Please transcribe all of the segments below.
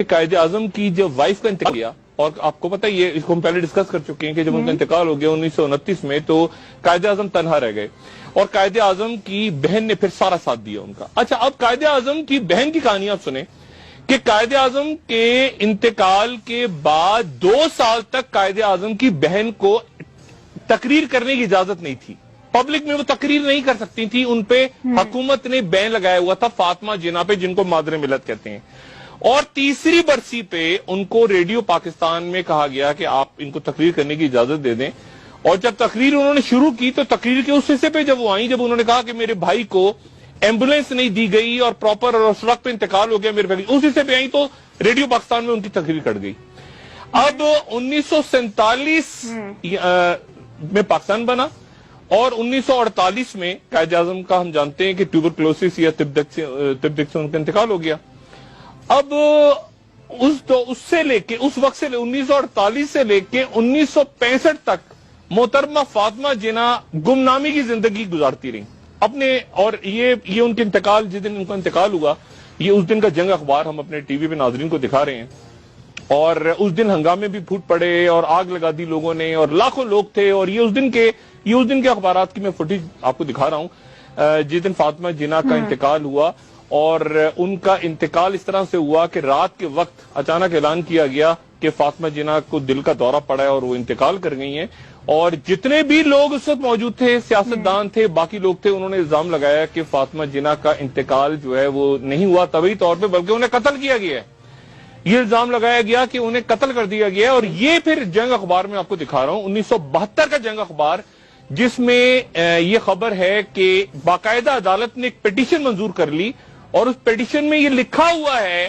قائد اعظم کی جب وائف کا انتقال کیا، اور آپ کو پتہ یہ اس کو ہم پہلے ڈسکس کر چکے ہیں کہ جب ان کا انتقال ہو گیا 1929 میں تو قائد اعظم تنہا رہ گئے اور قائد اعظم کی بہن نے پھر سارا ساتھ دیا ان کا۔ اچھا، اب قائد اعظم کی بہن کی کہانی آپ سنیں کہ قائد اعظم کے انتقال کے بعد 2 سال تک قائد اعظم کی بہن کو تقریر کرنے کی اجازت نہیں تھی، پبلک میں وہ تقریر نہیں کر سکتی تھی، ان پہ حکومت نے بین لگایا ہوا تھا فاطمہ جناح پہ، جن کو مادر ملت کہتے ہیں۔ اور تیسری برسی پہ ان کو ریڈیو پاکستان میں کہا گیا کہ آپ ان کو تقریر کرنے کی اجازت دے دیں، اور جب تقریر انہوں نے شروع کی تو تقریر کے اس حصے پہ جب وہ آئیں، جب انہوں نے کہا کہ میرے بھائی کو ایمبولینس نہیں دی گئی اور پراپر اور اس وقت پہ انتقال ہو گیا میرے بھائی، اس حصے پہ آئیں تو ریڈیو پاکستان میں ان کی تقریر کٹ گئی۔ اب 1947 میں پاکستان بنا اور 1948 میں قائد اعظم کا ہم جانتے ہیں کہ ٹیوبرکلوسس یا تب دق سے ان کا انتقال ہو گیا۔ اب اس سے لے کے اس وقت سے 1948 سے لے کے 1965 تک محترمہ فاطمہ جناح گمنامی کی زندگی گزارتی رہی اپنے، اور یہ ان کے انتقال، جس دن ان کا انتقال ہوا، یہ اس دن کا جنگ اخبار ہم اپنے ٹی وی پہ ناظرین کو دکھا رہے ہیں، اور اس دن ہنگامے بھی پھوٹ پڑے اور آگ لگا دی لوگوں نے اور لاکھوں لوگ تھے، اور یہ اس دن کے اخبارات کی میں فوٹیج آپ کو دکھا رہا ہوں جس دن فاطمہ جناح کا انتقال ہوا۔ اور ان کا انتقال اس طرح سے ہوا کہ رات کے وقت اچانک اعلان کیا گیا کہ فاطمہ جناح کو دل کا دورہ پڑا ہے اور وہ انتقال کر گئی ہیں، اور جتنے بھی لوگ اس وقت موجود تھے، سیاستدان تھے، باقی لوگ تھے، انہوں نے الزام لگایا کہ فاطمہ جناح کا انتقال جو ہے وہ نہیں ہوا طبعی طور پہ، بلکہ انہیں قتل کیا گیا ہے۔ یہ الزام لگایا گیا کہ انہیں قتل کر دیا گیا ہے، اور یہ پھر جنگ اخبار میں آپ کو دکھا رہا ہوں 1972 کا جنگ اخبار، جس میں یہ خبر ہے کہ باقاعدہ عدالت نے ایک پیٹیشن منظور کر لی، اور اس پیٹیشن میں یہ لکھا ہوا ہے،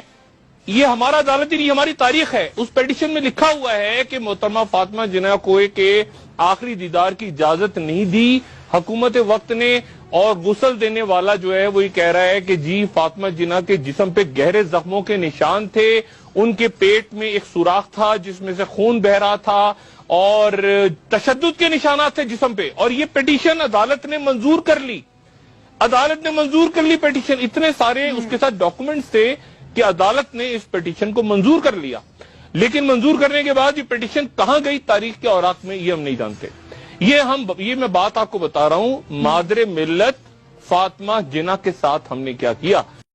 یہ ہمارا عدالت نہیں، ہماری تاریخ ہے، اس پیٹیشن میں لکھا ہوا ہے کہ محترمہ فاطمہ جناح کو کے آخری دیدار کی اجازت نہیں دی حکومت وقت نے، اور غسل دینے والا جو ہے وہ یہ کہہ رہا ہے کہ جی فاطمہ جناح کے جسم پہ گہرے زخموں کے نشان تھے، ان کے پیٹ میں ایک سوراخ تھا جس میں سے خون بہ رہا تھا، اور تشدد کے نشانات تھے جسم پہ، اور یہ پیٹیشن عدالت نے منظور کر لی، پیٹیشن، اتنے سارے اس کے ساتھ ڈاکومنٹس تھے کہ عدالت نے اس پیٹیشن کو منظور کر لیا۔ لیکن منظور کرنے کے بعد یہ پیٹیشن کہاں گئی تاریخ کے اوراق میں، یہ ہم نہیں جانتے۔ یہ میں بات آپ کو بتا رہا ہوں، مادر ملت فاطمہ جناح کے ساتھ ہم نے کیا کیا۔